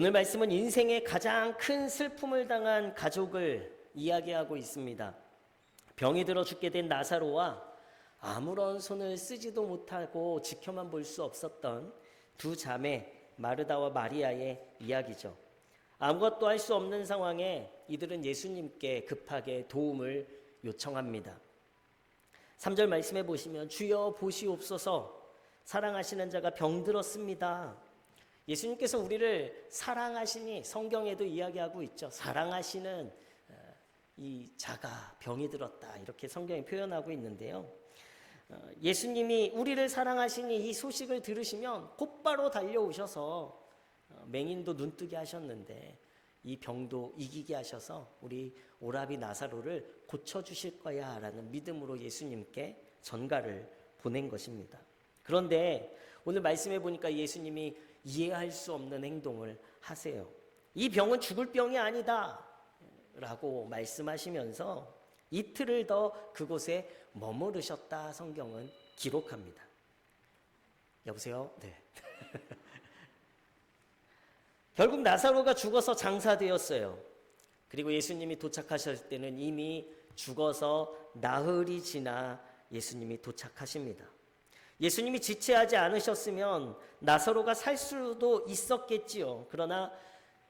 오늘 말씀은 인생의 가장 큰 슬픔을 당한 가족을 이야기하고 있습니다. 병이 들어 죽게 된 나사로와 아무런 손을 쓰지도 못하고 지켜만 볼 수 없었던 두 자매 마르다와 마리아의 이야기죠. 아무것도 할 수 없는 상황에 이들은 예수님께 급하게 도움을 요청합니다. 3절 말씀해 보시면 주여 보시옵소서, 사랑하시는 자가 병들었습니다. 예수님께서 우리를 사랑하시니 성경에도 이야기하고 있죠. 사랑하시는 이 자가 병이 들었다, 이렇게 성경이 표현하고 있는데요. 예수님이 우리를 사랑하시니 이 소식을 들으시면 곧바로 달려오셔서 맹인도 눈뜨게 하셨는데 이 병도 이기게 하셔서 우리 오라비 나사로를 고쳐주실 거야 라는 믿음으로 예수님께 전가를 보낸 것입니다. 그런데 오늘 말씀해 보니까 예수님이 이해할 수 없는 행동을 하세요. 이 병은 죽을 병이 아니다 라고 말씀하시면서 이틀을 더 그곳에 머무르셨다, 성경은 기록합니다. 여보세요? 네. 결국 나사로가 죽어서 장사되었어요. 그리고 예수님이 도착하실 때는 이미 죽어서 나흘이 지나 예수님이 도착하십니다. 예수님이 지체하지 않으셨으면 나사로가 살 수도 있었겠지요. 그러나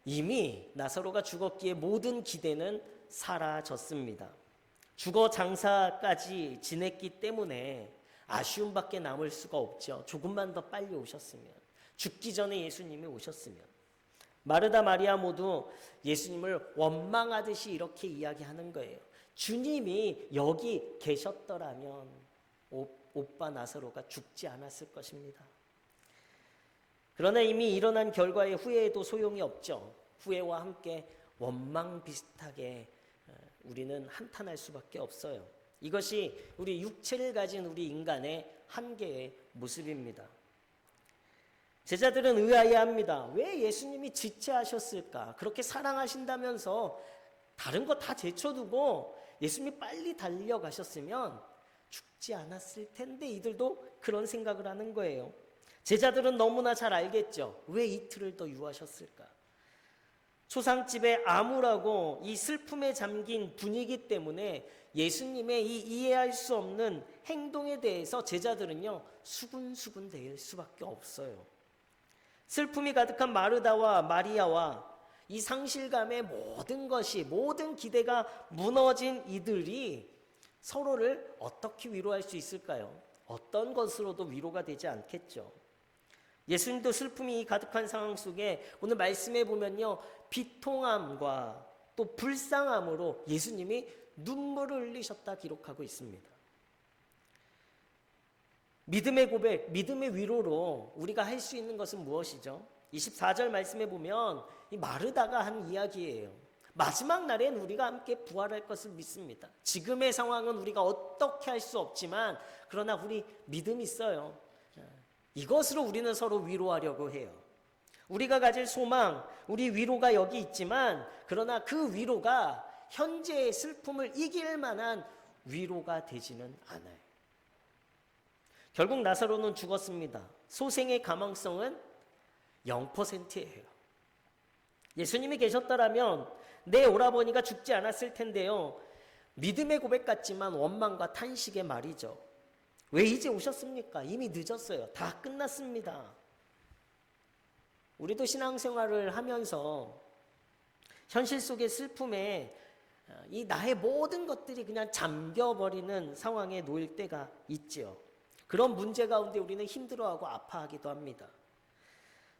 이미 나사로가 죽었기에 모든 기대는 사라졌습니다. 죽어 장사까지 지냈기 때문에 아쉬움밖에 남을 수가 없죠. 조금만 더 빨리 오셨으면, 죽기 전에 예수님이 오셨으면. 마르다 마리아 모두 예수님을 원망하듯이 이렇게 이야기하는 거예요. 주님이 여기 계셨더라면 오빠 나사로가 죽지 않았을 것입니다. 그러나 이미 일어난 결과에 후회해도 소용이 없죠. 후회와 함께 원망 비슷하게 우리는 한탄할 수밖에 없어요. 이것이 우리 육체를 가진 우리 인간의 한계의 모습입니다. 제자들은 의아해합니다. 왜 예수님이 지체하셨을까? 그렇게 사랑하신다면서 다른 거 다 제쳐두고 예수님이 빨리 달려가셨으면 죽지 않았을 텐데, 이들도 그런 생각을 하는 거예요. 제자들은 너무나 잘 알겠죠. 왜 이틀을 더 유하셨을까? 초상집에 암울하고 이 슬픔에 잠긴 분위기 때문에 예수님의 이 이해할 수 없는 행동에 대해서 제자들은요, 수군수군 될 수밖에 없어요. 슬픔이 가득한 마르다와 마리아와 이 상실감의 모든 것이, 모든 기대가 무너진 이들이 서로를 어떻게 위로할 수 있을까요? 어떤 것으로도 위로가 되지 않겠죠. 예수님도 슬픔이 가득한 상황 속에 오늘 말씀해 보면요, 비통함과 또 불쌍함으로 예수님이 눈물을 흘리셨다 기록하고 있습니다. 믿음의 고백, 믿음의 위로로 우리가 할 수 있는 것은 무엇이죠? 24절 말씀해 보면 이 마르다가 한 이야기예요. 마지막 날엔 우리가 함께 부활할 것을 믿습니다. 지금의 상황은 우리가 어떻게 할 수 없지만 그러나 우리 믿음 있어요. 이것으로 우리는 서로 위로하려고 해요. 우리가 가질 소망, 우리 위로가 여기 있지만 그러나 그 위로가 현재의 슬픔을 이길 만한 위로가 되지는 않아요. 결국 나사로는 죽었습니다. 소생의 가망성은 0%예요. 예수님이 계셨더라면 내 오라버니가 죽지 않았을 텐데요. 믿음의 고백 같지만 원망과 탄식의 말이죠. 왜 이제 오셨습니까? 이미 늦었어요. 다 끝났습니다. 우리도 신앙생활을 하면서 현실 속의 슬픔에 이 나의 모든 것들이 그냥 잠겨버리는 상황에 놓일 때가 있죠. 그런 문제 가운데 우리는 힘들어하고 아파하기도 합니다.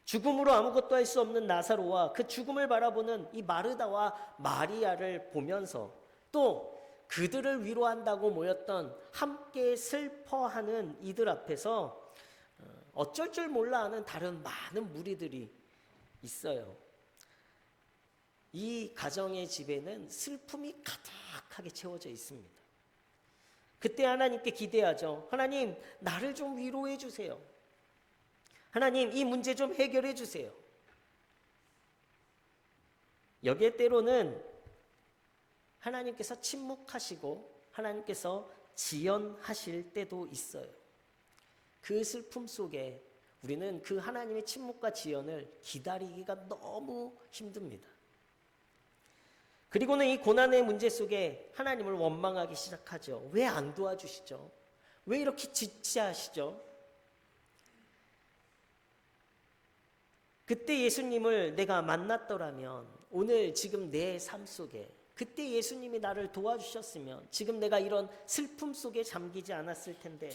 죽음으로 아무것도 할 수 없는 나사로와 그 죽음을 바라보는 이 마르다와 마리아를 보면서 또 그들을 위로한다고 모였던 함께 슬퍼하는 이들 앞에서 어쩔 줄 몰라 하는 다른 많은 무리들이 있어요. 이 가정의 집에는 슬픔이 가득하게 채워져 있습니다. 그때 하나님께 기대하죠. 하나님, 나를 좀 위로해 주세요. 하나님, 이 문제 좀 해결해 주세요. 여기에 때로는 하나님께서 침묵하시고 하나님께서 지연하실 때도 있어요. 그 슬픔 속에 우리는 그 하나님의 침묵과 지연을 기다리기가 너무 힘듭니다. 그리고는 이 고난의 문제 속에 하나님을 원망하기 시작하죠. 왜 안 도와주시죠? 왜 이렇게 지체하시죠? 그때 예수님을 내가 만났더라면, 오늘 지금 내 삶 속에 그때 예수님이 나를 도와주셨으면 지금 내가 이런 슬픔 속에 잠기지 않았을 텐데,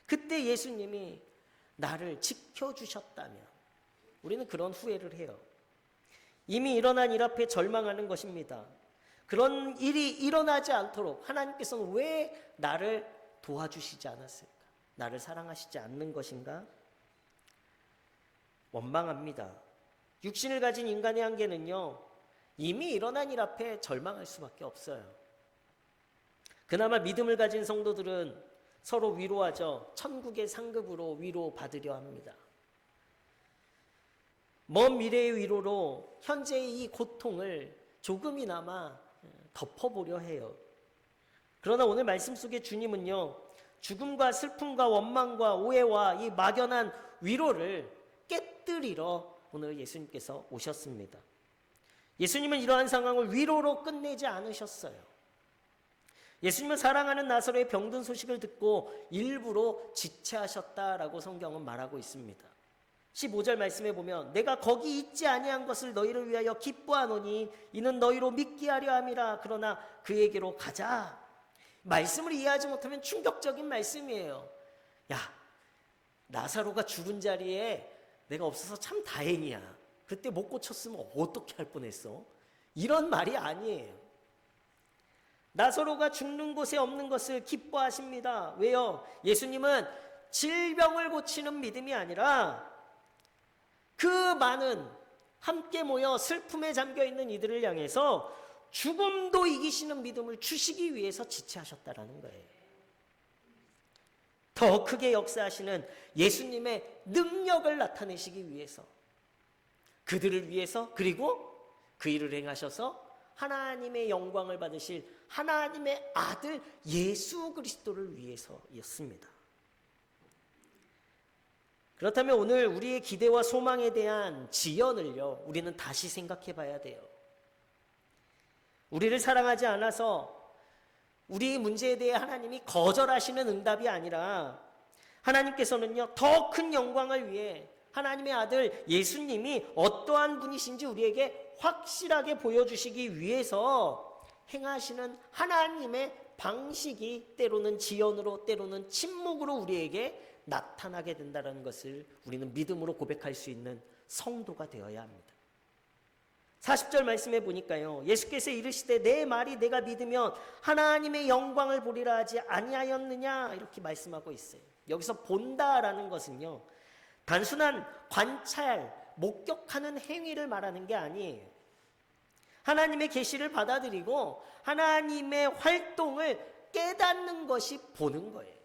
그때 예수님이 나를 지켜주셨다면, 우리는 그런 후회를 해요. 이미 일어난 일 앞에 절망하는 것입니다. 그런 일이 일어나지 않도록 하나님께서는 왜 나를 도와주시지 않았을까? 나를 사랑하시지 않는 것인가? 원망합니다. 육신을 가진 인간의 한계는요, 이미 일어난 일 앞에 절망할 수밖에 없어요. 그나마 믿음을 가진 성도들은 서로 위로하죠. 천국의 상급으로 위로받으려 합니다. 먼 미래의 위로로 현재의 이 고통을 조금이나마 덮어보려 해요. 그러나 오늘 말씀 속에 주님은요, 죽음과 슬픔과 원망과 오해와 이 막연한 위로를 깨뜨리러 오늘 예수님께서 오셨습니다. 예수님은 이러한 상황을 위로로 끝내지 않으셨어요. 예수님은 사랑하는 나사로의 병든 소식을 듣고 일부러 지체하셨다라고 성경은 말하고 있습니다. 15절 말씀에 보면 내가 거기 있지 아니한 것을 너희를 위하여 기뻐하노니 이는 너희로 믿게 하려 함이라. 그러나 그에게로 가자. 말씀을 이해하지 못하면 충격적인 말씀이에요. 야, 나사로가 죽은 자리에 내가 없어서 참 다행이야. 그때 못 고쳤으면 어떻게 할 뻔했어? 이런 말이 아니에요. 나사로가 죽는 곳에 없는 것을 기뻐하십니다. 왜요? 예수님은 질병을 고치는 믿음이 아니라 그 많은 함께 모여 슬픔에 잠겨있는 이들을 향해서 죽음도 이기시는 믿음을 주시기 위해서 지체하셨다라는 거예요. 더 크게 역사하시는 예수님의 능력을 나타내시기 위해서, 그들을 위해서, 그리고 그 일을 행하셔서 하나님의 영광을 받으실 하나님의 아들 예수 그리스도를 위해서였습니다. 그렇다면 오늘 우리의 기대와 소망에 대한 지연을요, 우리는 다시 생각해 봐야 돼요. 우리를 사랑하지 않아서 우리 문제에 대해 하나님이 거절하시는 응답이 아니라 하나님께서는요, 더 큰 영광을 위해 하나님의 아들 예수님이 어떠한 분이신지 우리에게 확실하게 보여주시기 위해서 행하시는 하나님의 방식이 때로는 지연으로 때로는 침묵으로 우리에게 나타나게 된다는 것을 우리는 믿음으로 고백할 수 있는 성도가 되어야 합니다. 40절 말씀해 보니까요, 예수께서 이르시되 내 말이 내가 믿으면 하나님의 영광을 보리라 하지 아니하였느냐, 이렇게 말씀하고 있어요. 여기서 본다라는 것은요, 단순한 관찰, 목격하는 행위를 말하는 게 아니에요. 하나님의 계시를 받아들이고 하나님의 활동을 깨닫는 것이 보는 거예요.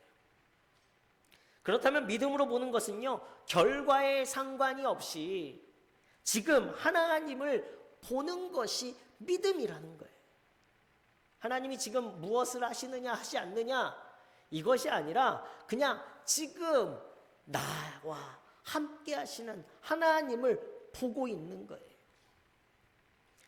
그렇다면 믿음으로 보는 것은요, 결과에 상관이 없이 지금 하나님을 보는 것이 믿음이라는 거예요. 하나님이 지금 무엇을 하시느냐 하지 않느냐, 이것이 아니라 그냥 지금 나와 함께 하시는 하나님을 보고 있는 거예요.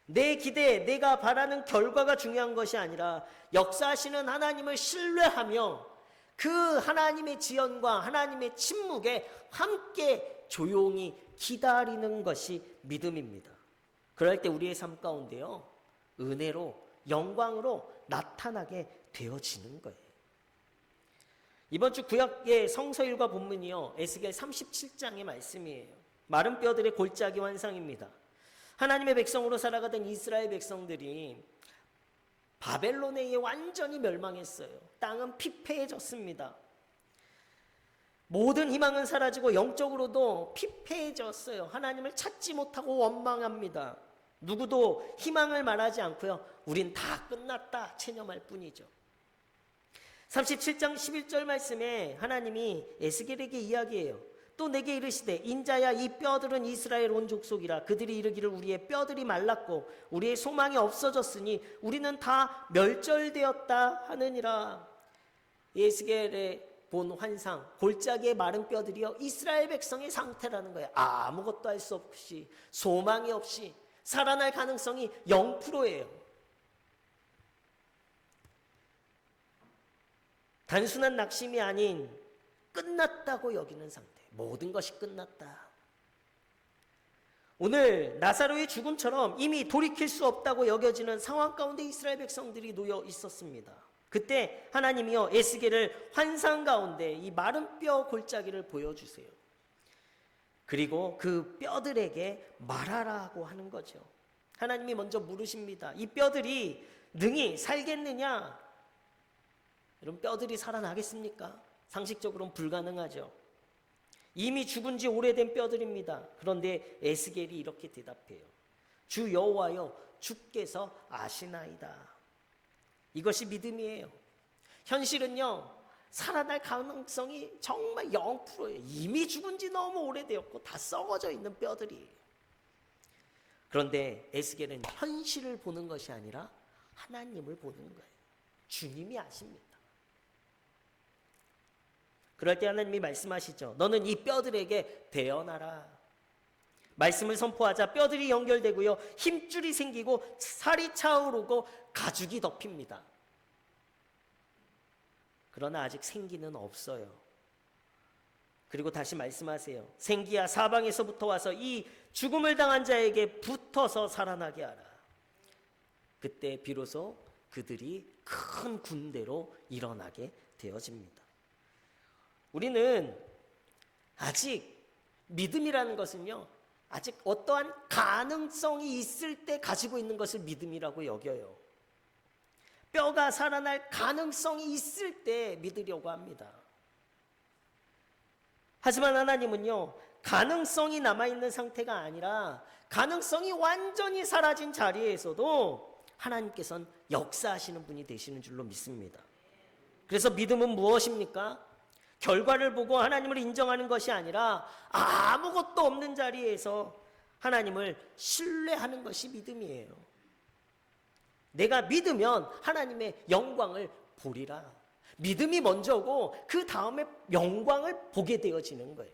내 기대, 내가 바라는 결과가 중요한 것이 아니라 역사하시는 하나님을 신뢰하며 그 하나님의 지연과 하나님의 침묵에 함께 조용히 기다리는 것이 믿음입니다. 그럴 때 우리의 삶 가운데요, 은혜로, 영광으로 나타나게 되어지는 거예요. 이번 주 구약의 성서일과 본문이요, 에스겔 37장의 말씀이에요. 마른 뼈들의 골짜기 환상입니다. 하나님의 백성으로 살아가던 이스라엘 백성들이 바벨론에 의해 완전히 멸망했어요. 땅은 피폐해졌습니다. 모든 희망은 사라지고 영적으로도 피폐해졌어요. 하나님을 찾지 못하고 원망합니다. 누구도 희망을 말하지 않고요, 우린 다 끝났다 체념할 뿐이죠. 37장 11절 말씀에 하나님이 에스겔에게 이야기해요. 또 내게 이르시되 인자야 이 뼈들은 이스라엘 온 족속이라. 그들이 이르기를 우리의 뼈들이 말랐고 우리의 소망이 없어졌으니 우리는 다 멸절되었다 하느니라. 에스겔의 본 환상, 골짜기의 마른 뼈들이요 이스라엘 백성의 상태라는 거예요. 아무것도 할 수 없이, 소망이 없이 살아날 가능성이 0%예요. 단순한 낙심이 아닌 끝났다고 여기는 상태. 모든 것이 끝났다. 오늘 나사로의 죽음처럼 이미 돌이킬 수 없다고 여겨지는 상황 가운데 이스라엘 백성들이 놓여 있었습니다. 그때 하나님이요 에스겔을 환상 가운데 이 마른 뼈 골짜기를 보여주세요. 그리고 그 뼈들에게 말하라고 하는 거죠. 하나님이 먼저 물으십니다. 이 뼈들이 능히 살겠느냐? 여러분, 뼈들이 살아나겠습니까? 상식적으로는 불가능하죠. 이미 죽은 지 오래된 뼈들입니다. 그런데 에스겔이 이렇게 대답해요. 주 여호와여, 주께서 아시나이다. 이것이 믿음이에요. 현실은요, 살아날 가능성이 정말 0%예요. 이미 죽은 지 너무 오래되었고 다 썩어져 있는 뼈들이. 그런데 에스겔은 현실을 보는 것이 아니라 하나님을 보는 거예요. 주님이 아십니다. 그럴 때 하나님이 말씀하시죠. 너는 이 뼈들에게 대언하라. 말씀을 선포하자 뼈들이 연결되고요, 힘줄이 생기고 살이 차오르고 가죽이 덮입니다. 그러나 아직 생기는 없어요. 그리고 다시 말씀하세요. 생기야 사방에서부터 와서 이 죽음을 당한 자에게 붙어서 살아나게 하라. 그때 비로소 그들이 큰 군대로 일어나게 되어집니다. 우리는 아직 믿음이라는 것은요, 아직 어떠한 가능성이 있을 때 가지고 있는 것을 믿음이라고 여겨요. 뼈가 살아날 가능성이 있을 때 믿으려고 합니다. 하지만 하나님은요, 가능성이 남아있는 상태가 아니라 가능성이 완전히 사라진 자리에서도 하나님께서는 역사하시는 분이 되시는 줄로 믿습니다. 그래서 믿음은 무엇입니까? 결과를 보고 하나님을 인정하는 것이 아니라 아무것도 없는 자리에서 하나님을 신뢰하는 것이 믿음이에요. 내가 믿으면 하나님의 영광을 보리라. 믿음이 먼저고 그 다음에 영광을 보게 되어지는 거예요.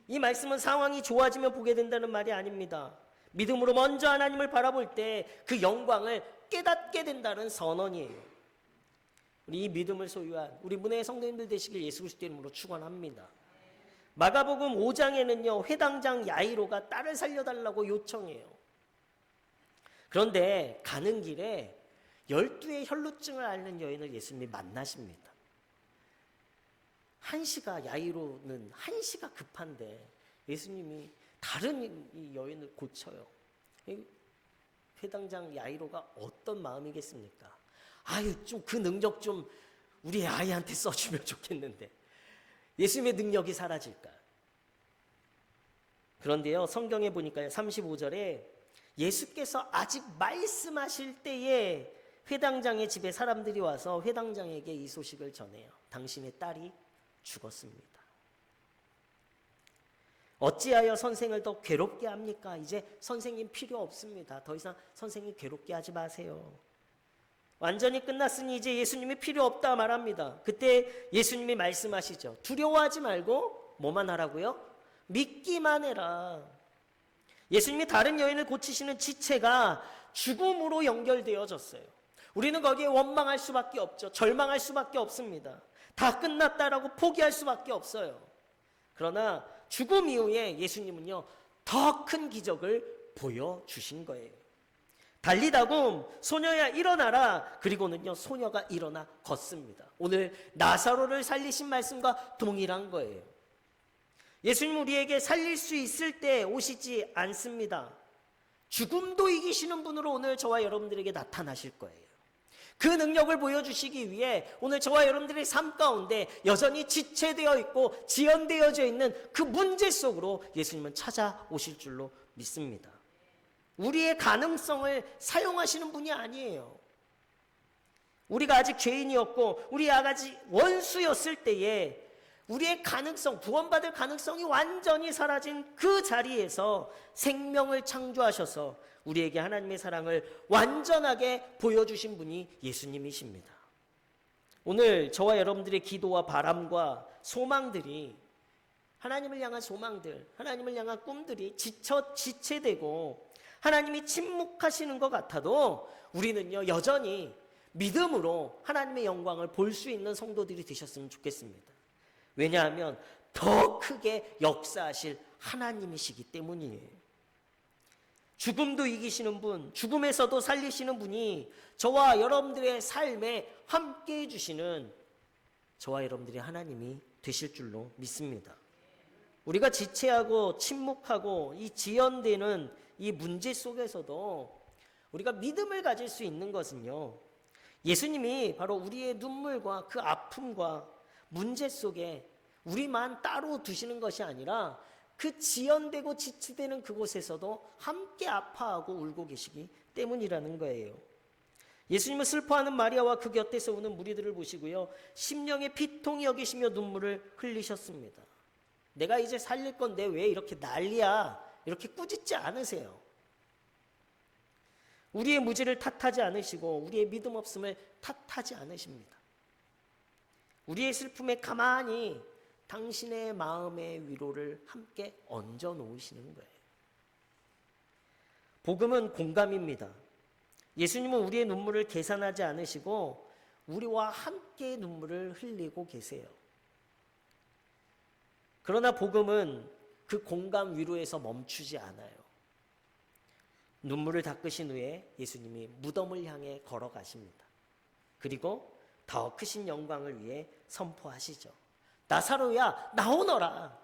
이 말씀은 상황이 좋아지면 보게 된다는 말이 아닙니다. 믿음으로 먼저 하나님을 바라볼 때 그 영광을 깨닫게 된다는 선언이에요. 우리 이 믿음을 소유한 우리 문혜의 성도님들 되시길 예수 그리스도의 이름으로 축원합니다. 마가복음 5장에는요 회당장 야이로가 딸을 살려달라고 요청해요. 그런데 가는 길에 12의 혈루증을 앓는 여인을 예수님이 만나십니다. 한시가 야이로는 한시가 급한데 예수님이 다른 이 여인을 고쳐요. 회당장 야이로가 어떤 마음이겠습니까? 아유, 좀 그 능력 좀 우리 아이한테 써주면 좋겠는데 예수님의 능력이 사라질까? 그런데요, 성경에 보니까요 35절에 예수께서 아직 말씀하실 때에 회당장의 집에 사람들이 와서 회당장에게 이 소식을 전해요. 당신의 딸이 죽었습니다. 어찌하여 선생을 더 괴롭게 합니까? 이제 선생님 필요 없습니다. 더 이상 선생님 괴롭게 하지 마세요. 완전히 끝났으니 이제 예수님이 필요 없다 말합니다. 그때 예수님이 말씀하시죠. 두려워하지 말고 뭐만 하라고요? 믿기만 해라. 예수님이 다른 여인을 고치시는 지체가 죽음으로 연결되어졌어요. 우리는 거기에 원망할 수밖에 없죠. 절망할 수밖에 없습니다. 다 끝났다라고 포기할 수밖에 없어요. 그러나 죽음 이후에 예수님은요 더 큰 기적을 보여주신 거예요. 달리다굼 소녀야 일어나라. 그리고는요 소녀가 일어나 걷습니다. 오늘 나사로를 살리신 말씀과 동일한 거예요. 예수님 우리에게 살릴 수 있을 때 오시지 않습니다. 죽음도 이기시는 분으로 오늘 저와 여러분들에게 나타나실 거예요. 그 능력을 보여주시기 위해 오늘 저와 여러분들의 삶 가운데 여전히 지체되어 있고 지연되어져 있는 그 문제 속으로 예수님은 찾아오실 줄로 믿습니다. 우리의 가능성을 사용하시는 분이 아니에요. 우리가 아직 죄인이었고 우리 아가지 원수였을 때에 우리의 가능성, 구원받을 가능성이 완전히 사라진 그 자리에서 생명을 창조하셔서 우리에게 하나님의 사랑을 완전하게 보여주신 분이 예수님이십니다. 오늘 저와 여러분들의 기도와 바람과 소망들이, 하나님을 향한 소망들, 하나님을 향한 꿈들이 지체되고 하나님이 침묵하시는 것 같아도 우리는요 여전히 믿음으로 하나님의 영광을 볼 수 있는 성도들이 되셨으면 좋겠습니다. 왜냐하면 더 크게 역사하실 하나님이시기 때문이에요. 죽음도 이기시는 분, 죽음에서도 살리시는 분이 저와 여러분들의 삶에 함께 해주시는 저와 여러분들의 하나님이 되실 줄로 믿습니다. 우리가 지체하고 침묵하고 이 지연되는 이 문제 속에서도 우리가 믿음을 가질 수 있는 것은요, 예수님이 바로 우리의 눈물과 그 아픔과 문제 속에 우리만 따로 두시는 것이 아니라 그 지연되고 지체되는 그곳에서도 함께 아파하고 울고 계시기 때문이라는 거예요. 예수님은 슬퍼하는 마리아와 그 곁에서 우는 무리들을 보시고요, 심령의 피통이 여기시며 눈물을 흘리셨습니다. 내가 이제 살릴 건데 왜 이렇게 난리야, 이렇게 꾸짖지 않으세요. 우리의 무지를 탓하지 않으시고 우리의 믿음 없음을 탓하지 않으십니다. 우리의 슬픔에 가만히 당신의 마음의 위로를 함께 얹어 놓으시는 거예요. 복음은 공감입니다. 예수님은 우리의 눈물을 계산하지 않으시고 우리와 함께 눈물을 흘리고 계세요. 그러나 복음은 그 공감 위로에서 멈추지 않아요. 눈물을 닦으신 후에 예수님이 무덤을 향해 걸어가십니다. 그리고 더 크신 영광을 위해 선포하시죠. 나사로야 나오너라.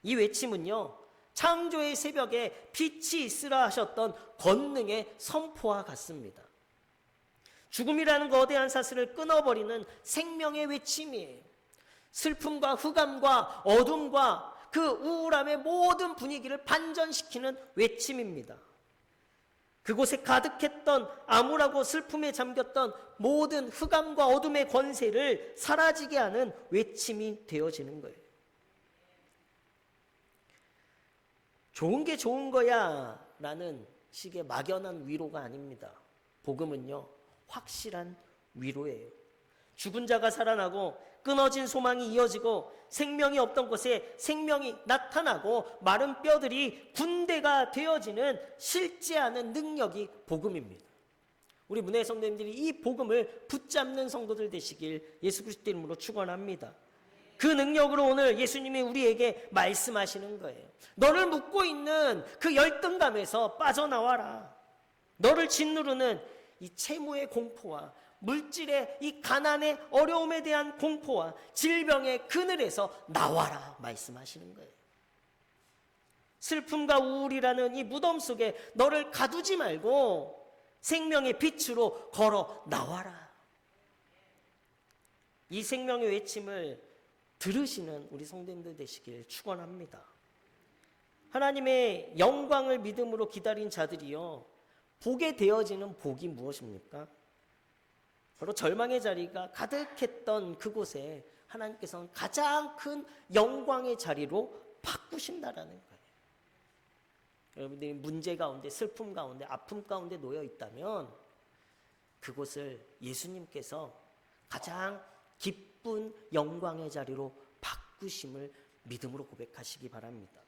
이 외침은요, 창조의 새벽에 빛이 있으라 하셨던 권능의 선포와 같습니다. 죽음이라는 거대한 사슬을 끊어버리는 생명의 외침이에요. 슬픔과 흑암과 어둠과 그 우울함의 모든 분위기를 반전시키는 외침입니다. 그곳에 가득했던 암울하고 슬픔에 잠겼던 모든 흑암과 어둠의 권세를 사라지게 하는 외침이 되어지는 거예요. 좋은 게 좋은 거야 라는 식의 막연한 위로가 아닙니다. 복음은요, 확실한 위로예요. 죽은 자가 살아나고 끊어진 소망이 이어지고 생명이 없던 곳에 생명이 나타나고 마른 뼈들이 군대가 되어지는 실제하는 능력이 복음입니다. 우리 문혜의 성도님들이 이 복음을 붙잡는 성도들 되시길 예수 그리스도 이름으로 축원합니다. 그 능력으로 오늘 예수님이 우리에게 말씀하시는 거예요. 너를 묶고 있는 그 열등감에서 빠져나와라. 너를 짓누르는 이 채무의 공포와 물질의 이 가난의 어려움에 대한 공포와 질병의 그늘에서 나와라 말씀하시는 거예요. 슬픔과 우울이라는 이 무덤 속에 너를 가두지 말고 생명의 빛으로 걸어 나와라. 이 생명의 외침을 들으시는 우리 성도님들 되시길 축원합니다. 하나님의 영광을 믿음으로 기다린 자들이요, 보게 되어지는 복이 무엇입니까? 바로 절망의 자리가 가득했던 그곳에 하나님께서는 가장 큰 영광의 자리로 바꾸신다라는 거예요. 여러분들이 문제 가운데, 슬픔 가운데, 아픔 가운데 놓여 있다면 그곳을 예수님께서 가장 기쁜 영광의 자리로 바꾸심을 믿음으로 고백하시기 바랍니다.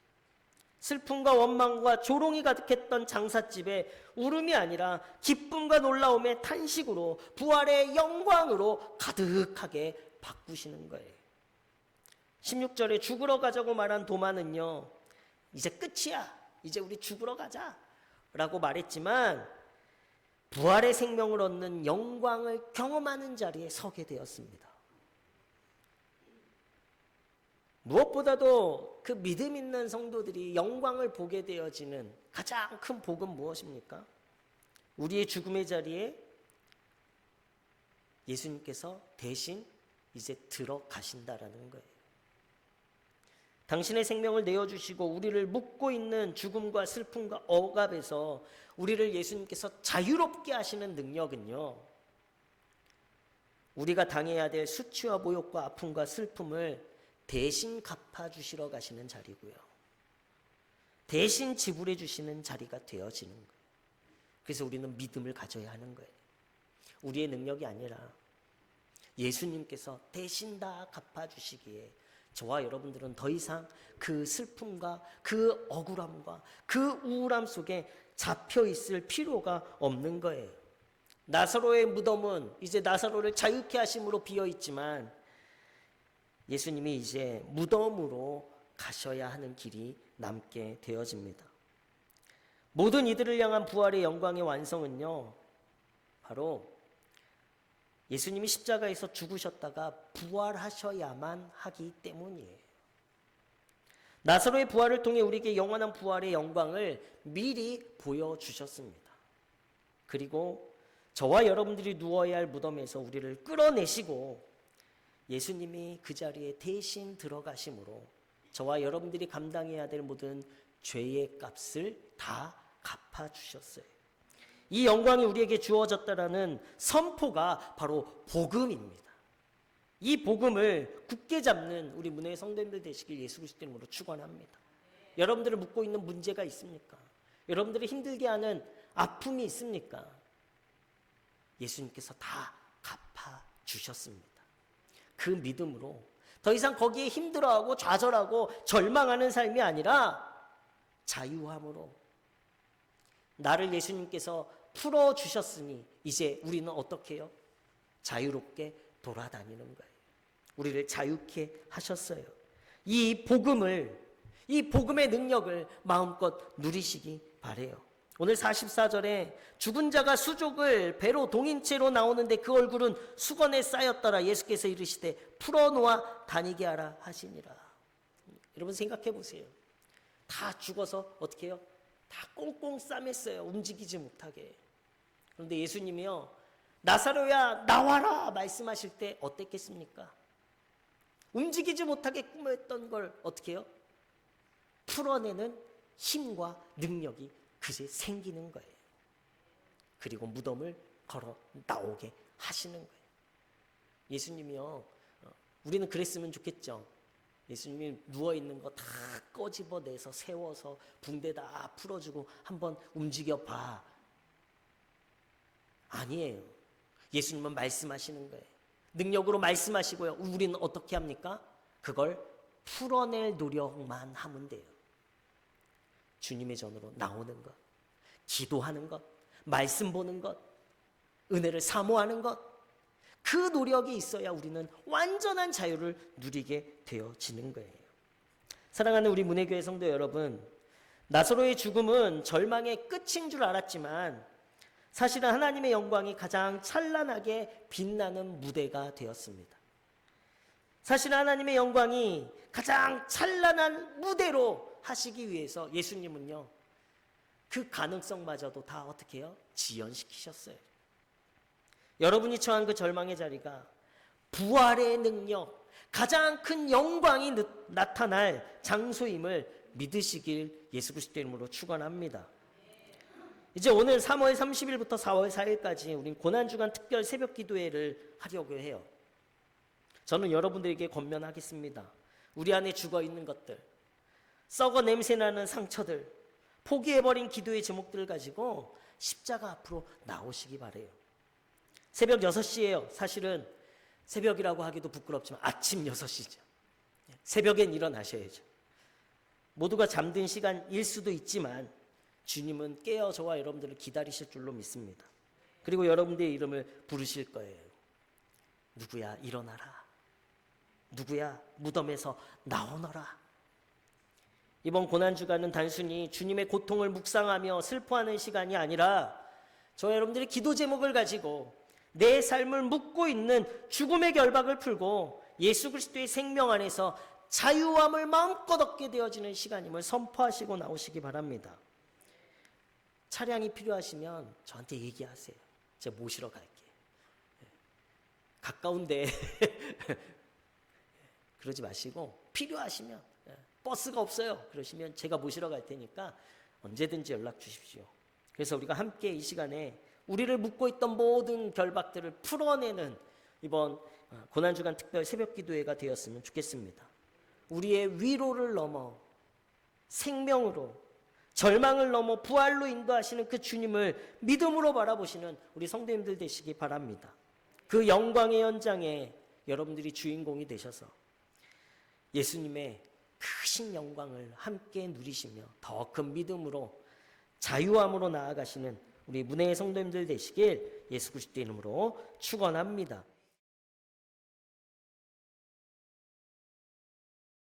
슬픔과 원망과 조롱이 가득했던 장삿집에 울음이 아니라 기쁨과 놀라움의 탄식으로 부활의 영광으로 가득하게 바꾸시는 거예요. 16절에 죽으러 가자고 말한 도마는요, 이제 끝이야, 이제 우리 죽으러 가자 라고 말했지만 부활의 생명을 얻는 영광을 경험하는 자리에 서게 되었습니다. 무엇보다도 그 믿음 있는 성도들이 영광을 보게 되어지는 가장 큰 복은 무엇입니까? 우리의 죽음의 자리에 예수님께서 대신 이제 들어가신다라는 거예요. 당신의 생명을 내어주시고 우리를 묶고 있는 죽음과 슬픔과 억압에서 우리를 예수님께서 자유롭게 하시는 능력은요, 우리가 당해야 될 수치와 모욕과 아픔과 슬픔을 대신 갚아주시러 가시는 자리고요, 대신 지불해 주시는 자리가 되어지는 거예요. 그래서 우리는 믿음을 가져야 하는 거예요. 우리의 능력이 아니라 예수님께서 대신 다 갚아주시기에 저와 여러분들은 더 이상 그 슬픔과 그 억울함과 그 우울함 속에 잡혀 있을 필요가 없는 거예요. 나사로의 무덤은 이제 나사로를 자유케 하심으로 비어 있지만 예수님이 이제 무덤으로 가셔야 하는 길이 남게 되어집니다. 모든 이들을 향한 부활의 영광의 완성은요, 바로 예수님이 십자가에서 죽으셨다가 부활하셔야만 하기 때문이에요. 나사로의 부활을 통해 우리에게 영원한 부활의 영광을 미리 보여주셨습니다. 그리고 저와 여러분들이 누워야 할 무덤에서 우리를 끌어내시고 예수님이 그 자리에 대신 들어가심으로 저와 여러분들이 감당해야 될 모든 죄의 값을 다 갚아주셨어요. 이 영광이 우리에게 주어졌다라는 선포가 바로 복음입니다. 이 복음을 굳게 잡는 우리 문혜의 성도님들 되시길 예수 그리스도 이름으로 축원합니다. 여러분들을 묻고 있는 문제가 있습니까? 여러분들을 힘들게 하는 아픔이 있습니까? 예수님께서 다 갚아주셨습니다. 그 믿음으로 더 이상 거기에 힘들어하고 좌절하고 절망하는 삶이 아니라 자유함으로 나를 예수님께서 풀어주셨으니 이제 우리는 어떻게 해요? 자유롭게 돌아다니는 거예요. 우리를 자유케 하셨어요. 이 복음의 능력을 마음껏 누리시기 바래요. 오늘 44절에 죽은 자가 수족을 배로 동인 채로 나오는데 그 얼굴은 수건에 쌓였더라. 예수께서 이르시되 풀어놓아 다니게 하라 하시니라. 여러분 생각해 보세요. 다 죽어서 어떻게 해요? 다 꽁꽁 싸맸어요. 움직이지 못하게. 그런데 예수님이요, 나사로야 나와라 말씀하실 때 어땠겠습니까? 움직이지 못하게 꾸몄던 걸 어떻게 해요? 풀어내는 힘과 능력이 그새 생기는 거예요. 그리고 무덤을 걸어 나오게 하시는 거예요. 예수님이요, 우리는 그랬으면 좋겠죠. 예수님이 누워있는 거 다 꺼집어내서 세워서 붕대 다 풀어주고 한번 움직여봐. 아니에요. 예수님은 말씀하시는 거예요. 능력으로 말씀하시고요. 우리는 어떻게 합니까? 그걸 풀어낼 노력만 하면 돼요. 주님의 전으로 나오는 것, 기도하는 것, 말씀 보는 것, 은혜를 사모하는 것, 그 노력이 있어야 우리는 완전한 자유를 누리게 되어지는 거예요. 사랑하는 우리 문혜교회 성도 여러분, 나사로의 죽음은 절망의 끝인 줄 알았지만 사실은 하나님의 영광이 가장 찬란하게 빛나는 무대가 되었습니다. 사실 하나님의 영광이 가장 찬란한 무대로 하시기 위해서 예수님은요, 그 가능성마저도 다 어떻게 해요? 지연시키셨어요. 여러분이 처한 그 절망의 자리가 부활의 능력, 가장 큰 영광이 나타날 장소임을 믿으시길 예수 그리스도 이름으로 축원합니다. 이제 오늘 3월 30일부터 4월 4일까지 우린 고난주간 특별 새벽 기도회를 하려고 해요. 저는 여러분들에게 권면하겠습니다. 우리 안에 죽어있는 것들, 썩어 냄새나는 상처들, 포기해버린 기도의 제목들을 가지고 십자가 앞으로 나오시기 바래요. 새벽 6시예요. 사실은 새벽이라고 하기도 부끄럽지만 아침 6시죠. 새벽엔 일어나셔야죠. 모두가 잠든 시간일 수도 있지만 주님은 깨어 저와 여러분들을 기다리실 줄로 믿습니다. 그리고 여러분들의 이름을 부르실 거예요. 누구야 일어나라. 누구야 무덤에서 나오너라. 이번 고난주간은 단순히 주님의 고통을 묵상하며 슬퍼하는 시간이 아니라 저와 여러분들이 기도 제목을 가지고 내 삶을 묻고 있는 죽음의 결박을 풀고 예수 그리스도의 생명 안에서 자유함을 마음껏 얻게 되어지는 시간임을 선포하시고 나오시기 바랍니다. 차량이 필요하시면 저한테 얘기하세요. 제가 모시러 갈게요. 가까운데 그러지 마시고 필요하시면 버스가 없어요. 그러시면 제가 모시러 갈 테니까 언제든지 연락 주십시오. 그래서 우리가 함께 이 시간에 우리를 묶고 있던 모든 결박들을 풀어내는 이번 고난주간 특별 새벽 기도회가 되었으면 좋겠습니다. 우리의 위로를 넘어 생명으로, 절망을 넘어 부활로 인도하시는 그 주님을 믿음으로 바라보시는 우리 성도님들 되시기 바랍니다. 그 영광의 현장에 여러분들이 주인공이 되셔서 예수님의 크신 영광을 함께 누리시며 더 큰 믿음으로 자유함으로 나아가시는 우리 문혜의 성도님들 되시길 예수 그리스도 이름으로 축원합니다.